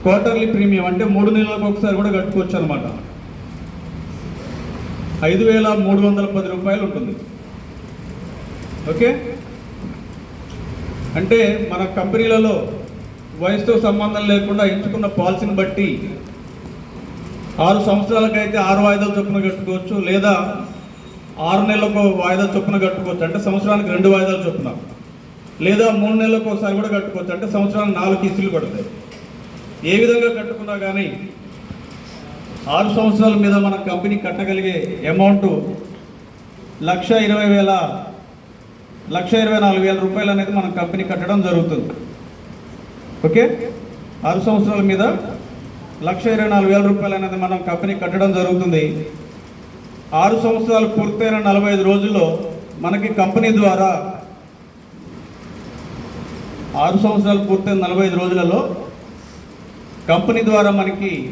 Quarterly premium అంటే 3 నెలలకు ఒకసారి కూడా కట్టుకోవచ్చు అనమాట. 5,310 రూపాయలు ఉంటుంది. ఓకే, అంటే మన కంపెనీలలో వయసుతో సంబంధం లేకుండా ఎంచుకున్న పాలసీని బట్టి 6 సంవత్సరాలకైతే 6 వాయిదాలు చొప్పున కట్టుకోవచ్చు, లేదా 6 నెలలకు వాయిదా చొప్పున కట్టుకోవచ్చు, అంటే సంవత్సరానికి 2 వాయిదాలు చొప్పున, లేదా 3 నెలలకు ఒకసారి కూడా కట్టుకోవచ్చు, అంటే సంవత్సరానికి 4 కిస్తులు పడతాయి. ఏ విధంగా కట్టుకున్నా కానీ 6 సంవత్సరాల మీద మన కంపెనీ కట్టగలిగే అమౌంట్ 1,24,000 రూపాయలు అనేది మన కంపెనీ కట్టడం జరుగుతుంది. ఓకే, 6 సంవత్సరాల మీద 1,24,000 రూపాయలు అనేది మనం కంపెనీ కట్టడం జరుగుతుంది. 6 సంవత్సరాలు పూర్తయిన 45 రోజుల్లో మనకి కంపెనీ ద్వారా 6 సంవత్సరాలు పూర్తయిన 45 రోజులలో కంపెనీ ద్వారా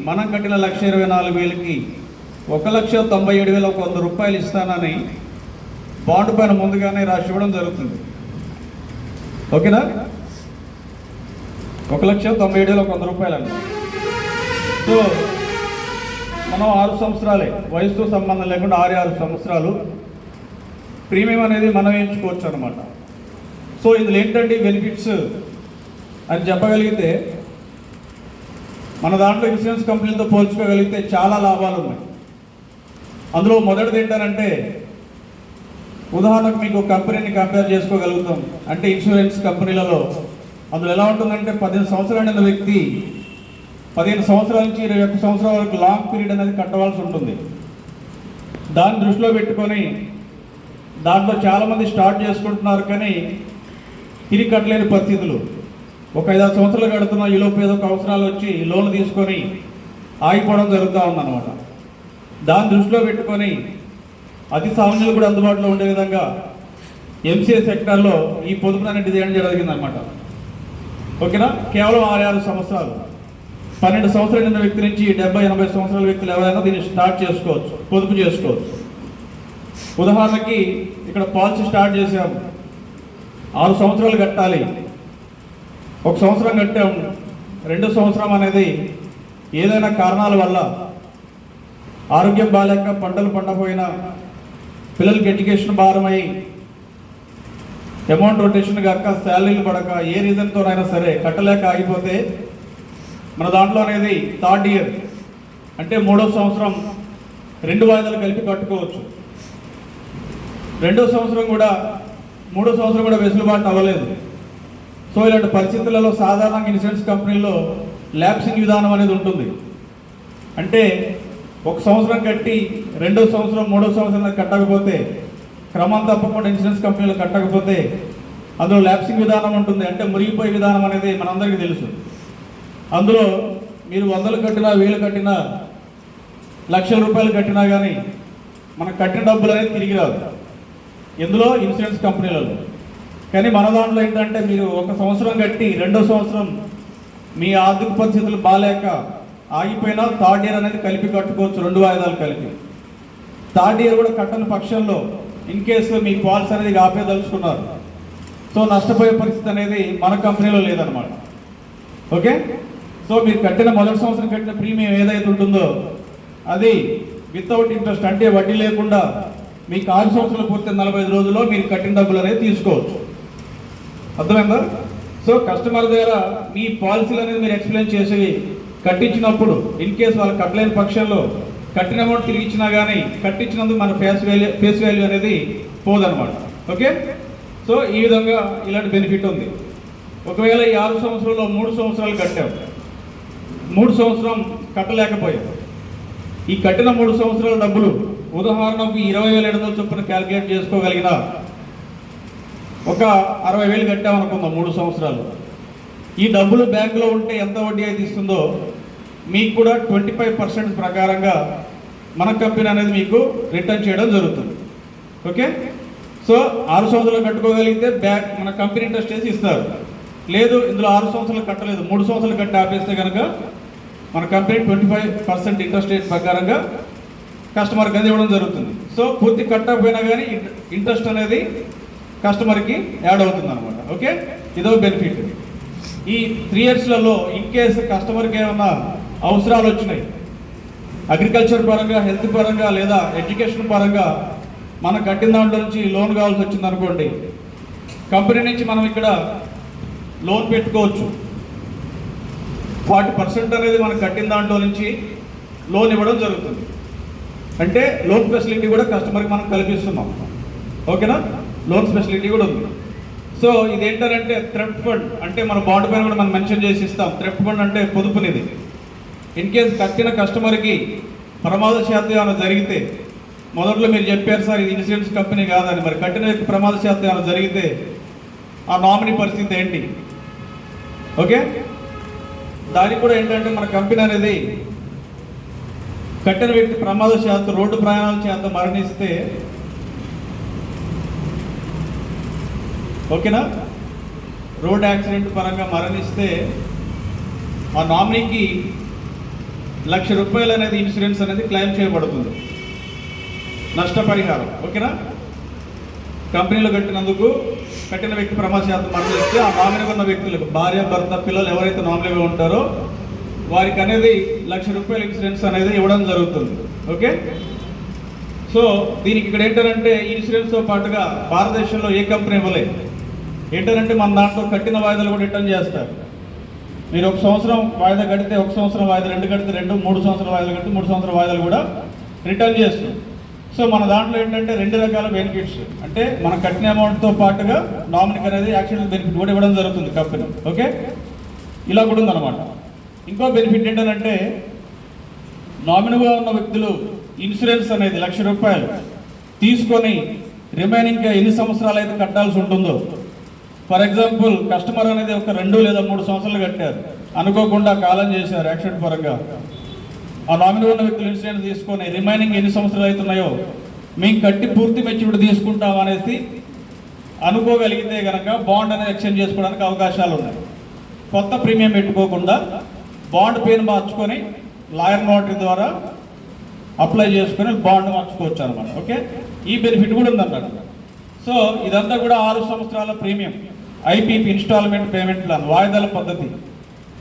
మనం కట్టిన 1,24,000కి 1,97,100 రూపాయలు ఇస్తానని బాండ్ పైన ముందుగానే రాసి ఇవ్వడం జరుగుతుంది. ఓకేనా, 1,97,100 రూపాయలు అండి. సో మనం 6 సంవత్సరాలే, వయసుతో సంబంధం లేకుండా 6 సంవత్సరాలు ప్రీమియం అనేది మనం ఎంచుకోవచ్చు అనమాట. సో ఇందులో ఏంటంటే బెనిఫిట్స్ అని చెప్పగలిగితే, మన దాంట్లో ఇన్సూరెన్స్ కంపెనీలతో పోల్చుకోగలిగితే చాలా లాభాలు ఉన్నాయి. అందులో మొదటిది ఏంటంటే, ఉదాహరణకు మీకు కంపెనీని కంపేర్ చేసుకోగలుగుతాం. అంటే ఇన్సూరెన్స్ కంపెనీలలో అందులో ఎలా ఉంటుందంటే, 15 సంవత్సరాలు అయిన వ్యక్తి 15 సంవత్సరాల నుంచి 21 సంవత్సరాల వరకు లాంగ్ పీరియడ్ అనేది కట్టవలసి ఉంటుంది. దాన్ని దృష్టిలో పెట్టుకొని దాంట్లో చాలామంది స్టార్ట్ చేసుకుంటున్నారు, కానీ తిరిగి కట్టలేని పరిస్థితులు. ఒక 5-6 సంవత్సరాలు కడుతున్న ఈలోపు ఏదో ఒక అవసరాలు వచ్చి లోన్లు తీసుకొని ఆగిపోవడం జరుగుతూ ఉందన్నమాట. దాన్ని దృష్టిలో పెట్టుకొని అతి సామాన్యులు కూడా అందుబాటులో ఉండే విధంగా ఎంసీఏ సెక్టార్లో ఈ పొదుపుని డిజైన్ చేయడం జరిగిందనమాట. ఓకేనా, కేవలం 6 సంవత్సరాలు, 12 సంవత్సరాలు నిన్న వ్యక్తి నుంచి 70-80 సంవత్సరాల వ్యక్తులు ఎవరైనా దీన్ని స్టార్ట్ చేసుకోవచ్చు, పొదుపు చేసుకోవచ్చు. ఉదాహరణకి ఇక్కడ పాలసీ స్టార్ట్ చేసాము, 6 సంవత్సరాలు కట్టాలి, 1 సంవత్సరం కట్టాము, 2వ సంవత్సరం అనేది ఏదైనా కారణాల వల్ల ఆరోగ్యం బాగాలేక, పంటలు పండపోయినా, పిల్లలకి ఎడ్యుకేషన్ భారమై, అమౌంట్ రొటేషన్ కాక, శాలరీలు పడక, ఏ రీజన్తోనైనా సరే కట్టలేక ఆగిపోతే మన దాంట్లో అనేది 3rd ఇయర్ అంటే 3వ సంవత్సరం 2 వాయిదాలు కలిపి కట్టుకోవచ్చు. 2వ సంవత్సరం కూడా 3వ సంవత్సరం కూడా వెసులుబాటు అవ్వలేదు. సో ఇలాంటి పరిస్థితులలో సాధారణంగా ఇన్సూరెన్స్ కంపెనీల్లో ల్యాప్సింగ్ విధానం అనేది ఉంటుంది. అంటే 1 సంవత్సరం కట్టి 2వ సంవత్సరం 3వ సంవత్సరం కట్టకపోతే, క్రమం తప్పకుండా ఇన్సూరెన్స్ కంపెనీలు కట్టకపోతే అందులో ల్యాప్సింగ్ విధానం ఉంటుంది. అంటే మురిగిపోయే విధానం అనేది మనందరికీ తెలుసు. అందులో మీరు 100 కట్టినా, 1000 కట్టినా, లక్షల రూపాయలు కట్టినా కానీ మనకు కట్టిన డబ్బులు అనేది తిరిగి రాదు, ఎందులో ఇన్సూరెన్స్ కంపెనీలలో. కానీ మన దాంట్లో ఏంటంటే, మీరు 1 సంవత్సరం కట్టి 2వ సంవత్సరం మీ ఆర్థిక పరిస్థితులు బాగాలేక ఆగిపోయినా 3rd ఇయర్ అనేది కలిపి కట్టుకోవచ్చు, 2 వాయిదాలు కలిపి. 3rd ఇయర్ కూడా కట్టని పక్షంలో ఇన్ కేసు మీ పాలసీ అనేది ఆపేదలుచుకున్నారు, సో నష్టపోయే పరిస్థితి అనేది మన కంపెనీలో లేదనమాట. ఓకే, సో మీరు కట్టిన మొదటి సంవత్సరం కట్టిన ప్రీమియం ఏదైతే ఉంటుందో అది వితౌట్ ఇంట్రెస్ట్, అంటే వడ్డీ లేకుండా మీకు 6 సంవత్సరాలు పూర్తి 45 రోజుల్లో మీరు కట్టిన డబ్బులు అనేది తీసుకోవచ్చు. అర్థమైందా? సో కస్టమర్ దగ్గర మీ పాలసీలు అనేది మీరు ఎక్స్ప్లెయిన్ చేసి కట్టించినప్పుడు ఇన్ కేసు వాళ్ళు కట్టలేని పక్షంలో కట్టిన అమౌంట్ తిరిగి ఇచ్చినా కానీ కట్టించినందుకు మన ఫేస్ వాల్యూ అనేది పోదనమాట. ఓకే, సో ఈ విధంగా ఇలాంటి బెనిఫిట్ ఉంది. ఒకవేళ ఈ 6 సంవత్సరాల్లో 3 సంవత్సరాలు కట్టాం, 3 సంవత్సరం కట్టలేకపోయాం, ఈ కట్టిన 3 సంవత్సరాల డబ్బులు ఉదాహరణకు 20,700 చొప్పున క్యాల్కులేట్ చేసుకోగలిగిన ఒక 60,000 కట్టామనుకుందాం 3 సంవత్సరాలు. ఈ డబ్బులు బ్యాంకులో ఉంటే ఎంత వడ్డీ అయితే ఇస్తుందో మీకు కూడా 25% ప్రకారంగా మన కంపెనీ అనేది మీకు రిటర్న్ చేయడం జరుగుతుంది. ఓకే, సో 6 సంవత్సరాలు కట్టుకోగలిగితే బ్యాంక్ మన కంపెనీ ఇంట్రెస్ట్ చేసి ఇస్తారు. లేదు ఇందులో 6 సంవత్సరాలు కట్టలేదు, 3 సంవత్సరాలు కట్టి ఆపేస్తే కనుక మన కంపెనీ 25% ఇంట్రెస్ట్ రేట్ ప్రకారంగా కస్టమర్కి అనేది ఇవ్వడం జరుగుతుంది. సో పూర్తి కట్టకపోయినా కానీ ఇంట్రెస్ట్ అనేది కస్టమర్కి యాడ్ అవుతుంది అనమాట. ఓకే, ఇదో బెనిఫిట్. ఈ 3 ఇయర్స్లలో ఇన్ కేసు కస్టమర్కి ఏమన్నా అవసరాలు వచ్చినాయి, అగ్రికల్చర్ పరంగా, హెల్త్ పరంగా లేదా ఎడ్యుకేషన్ పరంగా మనం కట్టిన దాంట్లో నుంచి లోన్ కావాల్సి వచ్చింది అనుకోండి, కంపెనీ నుంచి మనం ఇక్కడ లోన్ పెట్టుకోవచ్చు. 40% అనేది మనం కట్టిన దాంట్లో నుంచి లోన్ ఇవ్వడం జరుగుతుంది. అంటే లోన్ ఫెసిలిటీ కూడా కస్టమర్కి మనం కల్పిస్తున్నాం. ఓకేనా? లోన్ ఫెసిలిటీ కూడా ఉంది. సో ఇదేంటంటే థ్రెఫ్ట్ ఫండ్, అంటే మన బాండ్ పైన కూడా మనం మెన్షన్ చేసి ఇస్తాం. థ్రెఫ్ట్ ఫండ్ అంటే పొదుపునిది. ఇన్ కేసు కట్టిన కస్టమర్కి ప్రమాదశాతం ఏమైనా జరిగితే, మొదట్లో మీరు చెప్పారు సార్ ఇది ఇన్సూరెన్స్ కంపెనీ కాదని, మరి కట్టిన వ్యక్తి ప్రమాదశాతం ఏమైనా జరిగితే ఆ నామినీ పరిస్థితి ఏంటి? ఓకే, దానికి కూడా ఏంటంటే మన కంపెనీ అనేది కట్టిన వ్యక్తి ప్రమాదశాతం రోడ్డు ప్రయాణాల చేత మరణిస్తే, ఓకేనా, రోడ్ యాక్సిడెంట్ పరంగా మరణిస్తే ఆ నామినీకి ₹1,00,000 అనేది ఇన్సూరెన్స్ అనేది క్లెయిమ్ చేయబడుతుంది, నష్టపరిహారం. ఓకేనా? కంపెనీలో కట్టినందుకు కట్టిన వ్యక్తి ప్రమాదశాతం మరణిస్తే ఆ నామినీ ఉన్న వ్యక్తులకు, భార్య, భర్త, పిల్లలు ఎవరైతే నామినీగా ఉంటారో వారికి అనేది ₹1,00,000 ఇన్సూరెన్స్ అనేది ఇవ్వడం జరుగుతుంది. ఓకే, సో దీనికి ఇక్కడ ఏంటంటే ఇన్సూరెన్స్తో పాటుగా భారతదేశంలో ఏ కంపెనీ ఇవ్వలేదు. ఏంటంటే మన దాంట్లో కట్టిన వాయిదాలు కూడా రిటర్న్ చేస్తారు. మీరు 1 సంవత్సరం వాయిదా కడితే 1 సంవత్సరం వాయిదా, 2 కడితే 2, 3 సంవత్సరాల వాయిదాలు కడితే 3 సంవత్సరాల వాయిదాలు కూడా రిటర్న్ చేస్తుంది. సో మన దాంట్లో ఏంటంటే 2 రకాల బెనిఫిట్స్, అంటే మన కట్టిన అమౌంట్తో పాటుగా నామినీకి అనేది యాక్సిడెంట్ బెనిఫిట్ కూడా ఇవ్వడం జరుగుతుంది కంపెనీ. ఓకే, ఇలా కూడా ఉందన్నమాట. ఇంకో బెనిఫిట్ ఏంటంటే నామినీగా ఉన్న వ్యక్తులు ఇన్సూరెన్స్ అనేది ₹1,00,000 తీసుకొని రిమైనింగ్ ఎన్ని సంవత్సరాలు అయితే కట్టాల్సి ఉంటుందో, ఫర్ ఎగ్జాంపుల్ కస్టమర్ అనేది ఒక 2 లేదా 3 సంవత్సరాలు కట్టారు, అనుకోకుండా కాలం చేశారు యాక్సిడెంట్ పరంగా, ఆ నామినీ ఉన్న వ్యక్తులు ఇన్సూరెన్స్ తీసుకొని రిమైనింగ్ ఎన్ని సంవత్సరాలు అవుతున్నాయో మేము కట్టి పూర్తి మెచ్యూరిటీ తీసుకుంటాం అనేసి అనుకోగలిగితే కనుక బాండ్ అనేది ఎక్స్చేంజ్ చేసుకోవడానికి అవకాశాలు ఉన్నాయి. కొత్త ప్రీమియం పెట్టుకోకుండా బాండ్ పేరు మార్చుకొని లాయర్ నోటరీ ద్వారా అప్లై చేసుకొని బాండ్ మార్చుకోవచ్చు అనమాట. ఓకే, ఈ బెనిఫిట్ కూడా ఉందన్నమాట. సో ఇదంతా కూడా 6 సంవత్సరాల premium, IPP installment payment plan, వాయిదాల పద్ధతి,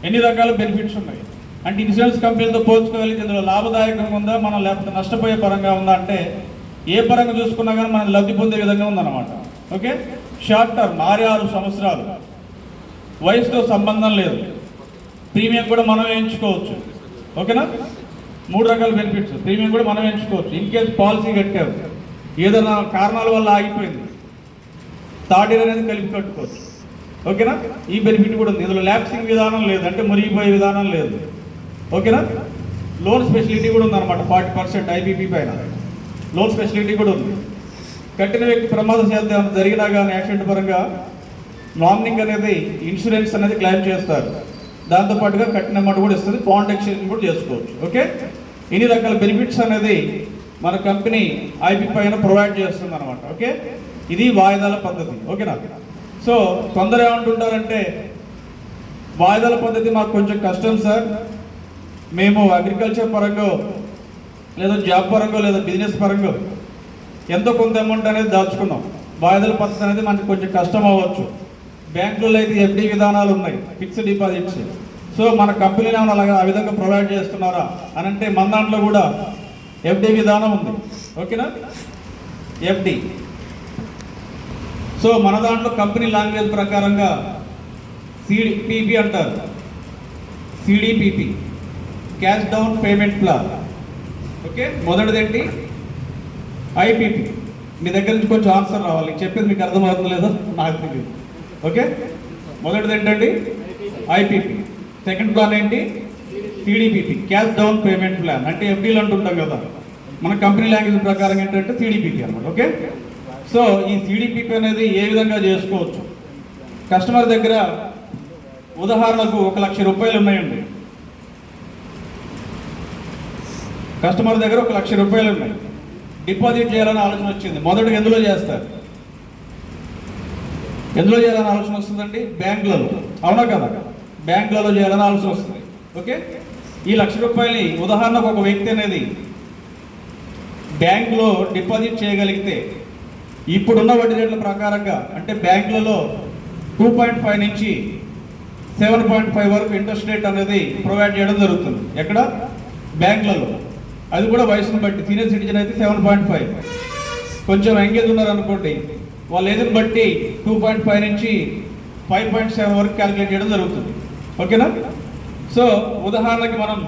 ఎన్ని రకాల బెనిఫిట్స్ ఉన్నాయి. అంటే ఇన్సూరెన్స్ కంపెనీలతో పోల్చుకోగలిగితే ఇందులో లాభదాయకంగా ఉందా, మనం లేకపోతే నష్టపోయే పరంగా ఉందా అంటే ఏ పరంగా చూసుకున్నా కానీ మనం లబ్ధి పొందే విధంగా ఉందన్నమాట. ఓకే, షార్ట్ టర్మ్ 6 సంవత్సరాలు, వయసుతో సంబంధం లేదు, ప్రీమియం కూడా మనం ఎంచుకోవచ్చు. ఓకేనా, 3 రకాల బెనిఫిట్స్, ప్రీమియం కూడా మనం ఎంచుకోవచ్చు. ఇన్ కేసు పాలసీ కట్టారు, ఏదైనా కారణాల వల్ల ఆగిపోయింది, థర్డ్ ఇయర్ అనేది కలిపి కట్టుకోవచ్చు. ఓకేనా, ఈ బెనిఫిట్ కూడా ఉంది. ఇందులో ల్యాప్సింగ్ విధానం లేదు, అంటే మురిగిపోయే విధానం లేదు. ఓకేనా, లోన్ ఫెసిలిటీ కూడా ఉందన్నమాట. 40% ఐపీపీ పైన లోన్ ఫెసిలిటీ కూడా ఉంది. కట్టిన వ్యక్తి ప్రమాదశాతం జరిగినా కానీ యాక్సిడెంట్ పరంగా నామినింగ్ అనేది ఇన్సూరెన్స్ అనేది క్లెయిమ్ చేస్తారు, దాంతోపాటుగా కట్టిన అమౌంట్ కూడా ఇస్తుంది, బాండ్ ఎక్స్చేంజ్ కూడా చేసుకోవచ్చు. ఓకే, ఇన్ని రకాల బెనిఫిట్స్ అనేది మన కంపెనీ ఐపీ పైన ప్రొవైడ్ చేస్తుంది అనమాట. ఓకే, ఇది వాయిదాల పద్ధతి. ఓకేనా, సో కొందరు ఏమంటుంటారంటే వాయిదాల పద్ధతి మాకు కొంచెం కష్టం సార్, మేము అగ్రికల్చర్ పరంగా లేదా జాబ్ పరంగా లేదా బిజినెస్ పరంగా ఎంతో కొంత అమౌంట్ అనేది దాచుకున్నాం, వాయిదాల పద్ధతి అనేది మనకి కొంచెం కష్టం అవ్వచ్చు, బ్యాంకులలో అయితే ఎఫ్డి విధానాలు ఉన్నాయి, ఫిక్స్డ్ డిపాజిట్స్, సో మన కంపెనీలో అలాగా ఆ విధంగా ప్రొవైడ్ చేస్తున్నారా అని అంటే మన దాంట్లో కూడా ఎఫ్డి విధానం ఉంది. ఓకేనా, ఎఫ్డి. సో మన దాంట్లో కంపెనీ లాంగ్వేజ్ ప్రకారంగా సిడిపిపి అంటారు, CDPP, cash down payment plan. Okay, మొదటిదేంటి ఐపీపీ. మీ దగ్గర నుంచి కొంచెం ఆన్సర్ రావాలి, చెప్పేది మీకు అర్థమవుతుందో లేదో నాకు తెలియదు. ఓకే, మొదటిది ఏంటండి ఐపీపీ, సెకండ్ ప్లాన్ ఏంటి సిడిపిపి, క్యాష్ డౌన్ పేమెంట్ ప్లాన్, అంటే ఎఫ్డీలు అంటుంటాం కదా, మన కంపెనీ లాంగ్వేజ్ ప్రకారం ఏంటంటే సిడిపిపి అనమాట. ఓకే, సో ఈ సిడిపిపి అనేది ఏ విధంగా చేసుకోవచ్చు, కస్టమర్ దగ్గర ఉదాహరణకు ₹1,00,000 ఉన్నాయండి, కస్టమర్ దగ్గర ₹1,00,000 ఉన్నాయి, డిపాజిట్ చేయాలని ఆలోచన వచ్చింది. మొదటగా ఎందులో చేస్తారు, ఎందులో చేయాలని ఆలోచన వస్తుందండి, బ్యాంకులలో, అవునా కదా, బ్యాంకులలో చేయాలని ఆలోచన వస్తుంది. ఓకే, ఈ ₹1,00,000 ఉదాహరణకు ఒక వ్యక్తి అనేది బ్యాంకులో డిపాజిట్ చేయగలిగితే ఇప్పుడున్న వడ్డీ రేట్ల ప్రకారంగా అంటే బ్యాంకులలో 2.5 నుంచి 7.5 వరకు ఇంట్రెస్ట్ రేట్ అనేది ప్రొవైడ్ చేయడం జరుగుతుంది. ఎక్కడ? బ్యాంకులలో. అది కూడా వయసును బట్టి. సీనియర్ సిటిజన్ అయితే 7.5, కొంచెం ఎంగేజ్ ఉన్నారనుకోండి వాళ్ళ ఏజ్ని బట్టి 2.5 నుంచి 5.7 వరకు క్యాలిక్యులేట్ చేయడం జరుగుతుంది. ఓకేనా? సో ఉదాహరణకి మనం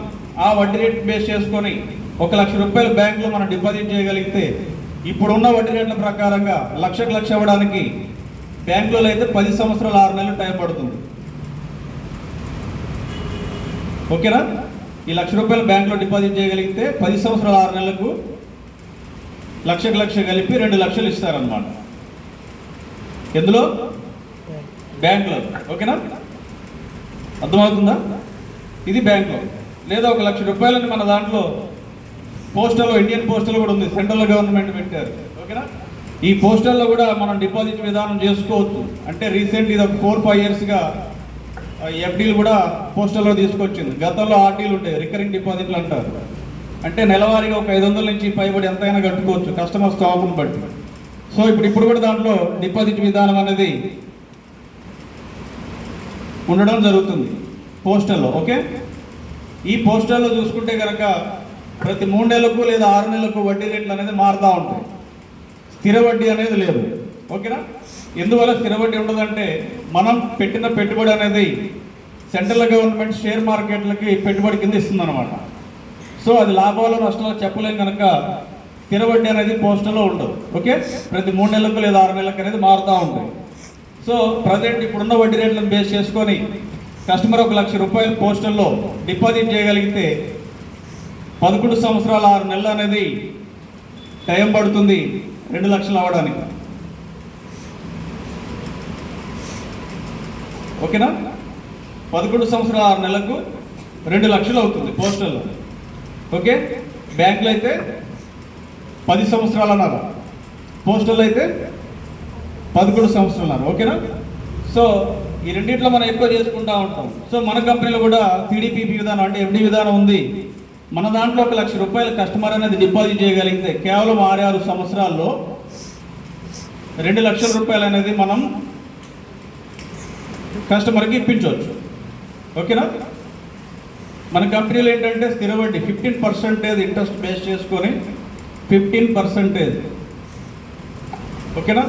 ఆ వడ్డీ రేట్ బేస్ చేసుకొని 1 లక్ష రూపాయలు బ్యాంకులో మనం డిపాజిట్ చేయగలిగితే ఇప్పుడున్న వడ్డీ రేట్ల ప్రకారంగా లక్షకు లక్ష అవ్వడానికి బ్యాంకులలో అయితే 10 సంవత్సరాలు 6 నెలలు టైం పడుతుంది. ఓకేనా? ఈ 1 లక్ష రూపాయలు బ్యాంకులో డిపాజిట్ చేయగలిగితే 10 సంవత్సరాలు 6 నెలలకు లక్షకు లక్ష కలిపి 2 లక్షలు ఇస్తారన్నమాట. ఎందులో? బ్యాంకులో. ఓకేనా? అర్థమవుతుందా? ఇది బ్యాంకులో. లేదా 1 లక్ష రూపాయలని మన దాంట్లో పోస్టల్లో, ఇండియన్ పోస్టల్ కూడా ఉంది, సెంట్రల్ గవర్నమెంట్ పెట్టారు. ఓకేనా? ఈ పోస్టల్లో కూడా మనం డిపాజిట్ విధానం చేసుకోవచ్చు. అంటే రీసెంట్ ఇది ఒక 4-5 ఇయర్స్గా ఎఫ్డీలు కూడా పోస్టల్లో తీసుకొచ్చింది. గతంలో ఆర్డీలు ఉంటాయి, రికరింగ్ డిపాజిట్లు అంటారు. అంటే నెలవారీగా ఒక 500 నుంచి పైబడి ఎంతైనా కట్టుకోవచ్చు కస్టమర్ స్టాక్ను బట్టి. సో ఇప్పుడు కూడా దాంట్లో డిపాజిట్ విధానం అనేది ఉండడం జరుగుతుంది పోస్టల్లో. ఓకే? ఈ పోస్టల్లో చూసుకుంటే కనుక ప్రతి 3 నెలలకు లేదా 6 నెలలకు వడ్డీ రేట్లు అనేది మారుతూ ఉంటాయి. స్థిర వడ్డీ అనేది లేదు. ఓకేనా? ఎందువల్ల స్థిర వడ్డీ ఉండదంటే మనం పెట్టిన పెట్టుబడి అనేది సెంట్రల్ గవర్నమెంట్ షేర్ మార్కెట్లకి పెట్టుబడి కింద ఇస్తుందన్నమాట. సో అది లాభాలు నష్టాలు చెప్పలేం కనుక స్థిర వడ్డీ అనేది పోస్టల్లో ఉండదు. ఓకే? ప్రతి 3 నెలలకు లేదా 6 నెలలకు అనేది మారుతూ ఉంటాయి. సో ప్రజెంట్ ఇప్పుడున్న వడ్డీ రేట్లను బేస్ చేసుకొని కస్టమర్ 1 లక్ష రూపాయలు పోస్టల్లో డిపాజిట్ చేయగలిగితే 11 సంవత్సరాలు 6 నెలలు అనేది టైం పడుతుంది 2 లక్షలు అవ్వడానికి. ఓకేనా? 11 సంవత్సరాలు 6 నెలలకు 2 లక్షలు అవుతుంది పోస్టల్లో. ఓకే? బ్యాంకులో అయితే 10 సంవత్సరాలు అన్నారు, పోస్టల్లో అయితే 11 సంవత్సరాలు అన్నారు. ఓకేనా? సో ఈ రెండింటిలో మనం ఎక్కువ చేసుకుంటూ ఉంటాం. సో మన కంపెనీలో కూడా సిడిపిపి విధానం అంటే ఎఫ్డి విధానం ఉంది. మన దాంట్లో 1 లక్ష రూపాయలు కస్టమర్ అనేది డిపాజిట్ చేయగలిగితే కేవలం 6 సంవత్సరాల్లో 2 లక్షల రూపాయలు అనేది మనం కస్టమర్కి ఇప్పించవచ్చు. ఓకేనా? మన కంపెనీలో ఏంటంటే స్థిర వడ్డీ 15% ఇంట్రెస్ట్ బేస్ చేసుకొని 15%. ఓకేనా?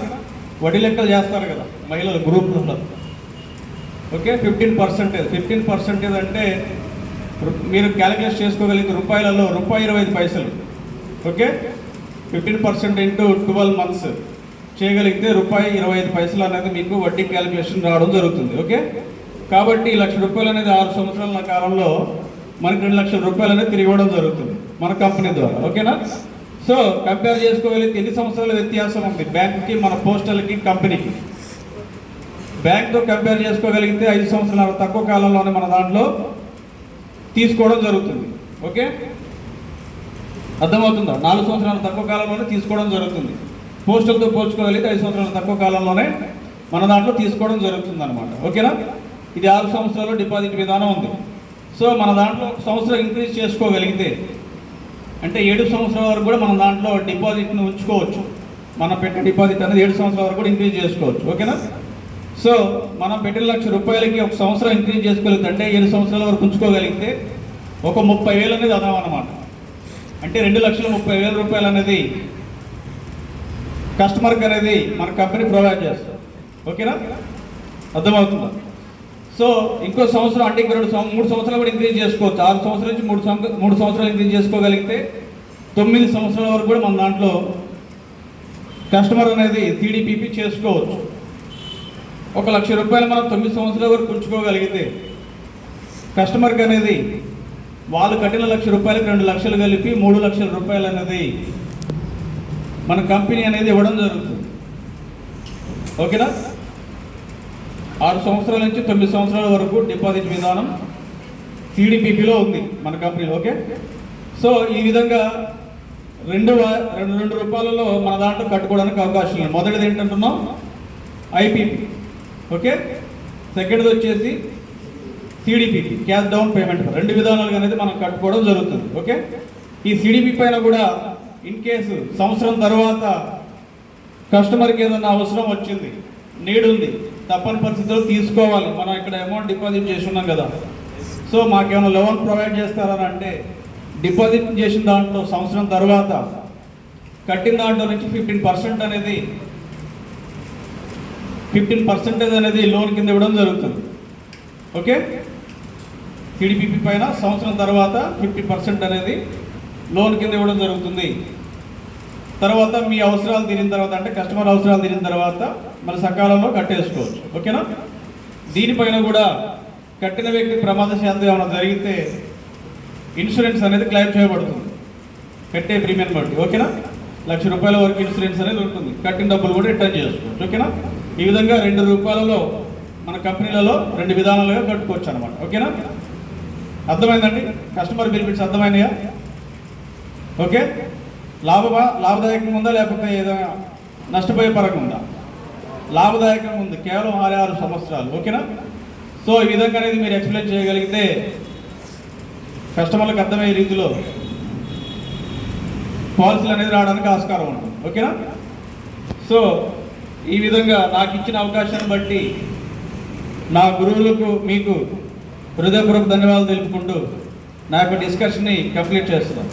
వడ్డీ లెక్కలు చేస్తారు కదా మహిళల గ్రూప్లో. ఓకే? 15% అంటే మీరు క్యాలిక్యులేట్ చేసుకోగలిగితే రూపాయలలో ₹1.25. ఓకే? 15% ఇంటూ 12 మంత్స్ చేయగలిగితే ₹1.25 అనేది మీకు వడ్డీ క్యాలిక్యులేషన్ రావడం జరుగుతుంది. ఓకే? కాబట్టి 1 లక్ష రూపాయలు అనేది 6 సంవత్సరాల కాలంలో మనకి 2 లక్షల రూపాయలు అనేది తిరిగి ఇవ్వడం జరుగుతుంది మన కంపెనీ ద్వారా. ఓకేనా? సో కంపేర్ చేసుకోగలిగితే ఎన్ని సంవత్సరాల వ్యత్యాసం ఉంది బ్యాంక్కి, మన పోస్టల్కి, కంపెనీకి? బ్యాంక్తో కంపేర్ చేసుకోగలిగితే 5 సంవత్సరాల తక్కువ కాలంలోనే మన దాంట్లో తీసుకోవడం జరుగుతుంది. ఓకే? అర్థమవుతుందా? 4 సంవత్సరాల తక్కువ కాలంలోనే తీసుకోవడం జరుగుతుంది. పోస్టల్తో పోల్చుకోగలిగితే 5 సంవత్సరాల తక్కువ కాలంలోనే మన దాంట్లో తీసుకోవడం జరుగుతుంది అనమాట. ఓకేనా? ఇది 6 సంవత్సరాలు డిపాజిట్ విధానం ఉంది. సో మన దాంట్లో 1 సంవత్సరం ఇంక్రీజ్ చేసుకోగలిగితే అంటే 7 సంవత్సరాల వరకు కూడా మన దాంట్లో డిపాజిట్ను ఉంచుకోవచ్చు. మనం పెట్టే డిపాజిట్ అనేది 7 సంవత్సరాల వరకు కూడా ఇంక్రీజ్ చేసుకోవచ్చు. ఓకేనా? సో మనం పెట్టిన 1 లక్ష రూపాయలకి 1 సంవత్సరం ఇంక్రీజ్ చేసుకోగలిగితే అంటే 7 సంవత్సరాల వరకు ఉంచుకోగలిగితే ఒక 30,000 అనేది అదాం అన్నమాట. అంటే 2,30,000 రూపాయలు అనేది కస్టమర్కి అనేది మన కంపెనీ ప్రొవైడ్ చేస్తుంది. ఓకేనా? అర్థమవుతుందా? సో ఇంకో సంవత్సరం అంటే ఇంకో 3 సంవత్సరాలు కూడా ఇంక్రీజ్ చేసుకోవచ్చు. 6 సంవత్సరాల నుంచి 3 సంవత్సరాలు ఇంక్రీజ్ చేసుకోగలిగితే 9 సంవత్సరాల వరకు కూడా మన దాంట్లో కస్టమర్ అనేది సిడిపిపి చేసుకోవచ్చు. 1 లక్ష రూపాయలు మనం 9 సంవత్సరాల వరకు ఉంచుకోగలిగితే కస్టమర్కి అనేది వాళ్ళు కట్టిన 1 లక్ష రూపాయలకి 2 లక్షలు కలిపి 3 లక్షల రూపాయలు అనేది మన కంపెనీ అనేది ఇవ్వడం జరుగుతుంది. ఓకేనా? 6 సంవత్సరాల నుంచి 9 సంవత్సరాల వరకు డిపాజిట్ విధానం సిడిపిపిలో ఉంది మన కంపెనీలో. ఓకే? సో ఈ విధంగా 2 రూపాయలలో మన దాంట్లో కట్టుకోవడానికి అవకాశం లేదు. మొదటిది ఏంటంటున్నాం ఐపీపీ. ఓకే? సెకండ్ది వచ్చేసి సిడిపిపి, క్యాష్ డౌన్ పేమెంట్. 2 విధానాలుగా అనేది మనం కట్టుకోవడం జరుగుతుంది. ఓకే? ఈ సిడిపి పైన కూడా ఇన్ కేసు సంవత్సరం తర్వాత కస్టమర్కి ఏదైనా అవసరం వచ్చింది, నీడ్ ఉంది, తప్పని పరిస్థితుల్లో తీసుకోవాలి. మనం ఇక్కడ అమౌంట్ డిపాజిట్ చేసి ఉన్నాం కదా, సో మాకేమైనా లోన్ ప్రొవైడ్ చేస్తారని అంటే డిపాజిట్ చేసిన దాంట్లో సంవత్సరం తర్వాత కట్టిన దాంట్లో నుంచి 15% అనేది లోన్ కింద ఇవ్వడం జరుగుతుంది. ఓకే, టీడీపీపీ పైన సంవత్సరం తర్వాత 50% అనేది లోన్ కింద ఇవ్వడం జరుగుతుంది. తర్వాత మీ అవసరాలు తీరిన తర్వాత, అంటే కస్టమర్ అవసరాలు తీరిన తర్వాత మన సకాలంలో కట్టేసుకోవచ్చు. ఓకేనా? దీనిపైన కూడా కట్టిన వ్యక్తి ప్రమాదశాంతం ఏమైనా జరిగితే ఇన్సూరెన్స్ అనేది క్లెయిమ్ చేయబడుతుంది కట్టే ప్రీమియం బట్టి. ఓకేనా? ₹1,00,000 వరకు ఇన్సూరెన్స్ అనేది ఉంటుంది. కట్టిన డబ్బులు కూడా రిటర్న్ చేసుకోవచ్చు. ఓకేనా? ఈ విధంగా ₹2 మన కంపెనీలలో 2 విధానాలుగా కట్టుకోవచ్చు అనమాట. ఓకేనా? అర్థమైందండి? Customer benefits అర్థమైనాయా? ఓకే, లాభదాయకంగా ఉందా లేకపోతే ఏదైనా నష్టపోయే పరంగా ఉందా? లాభదాయకంగా ఉంది, కేవలం 6 సంవత్సరాలు. ఓకేనా? సో ఈ విధంగా అనేది మీరు ఎక్స్ప్లెయిన్ చేయగలిగితే కస్టమర్లకు అర్థమయ్యే రీతిలో పాలసీలు అనేది రావడానికి ఆస్కారం ఉంటుంది. ఓకేనా? సో ఈ విధంగా నాకు ఇచ్చిన అవకాశాన్ని బట్టి నా గురువులకు మీకు హృదయపూర్వక ధన్యవాదాలు తెలుపుకుంటూ నా యొక్క డిస్కషన్ని కంప్లీట్ చేస్తున్నాను.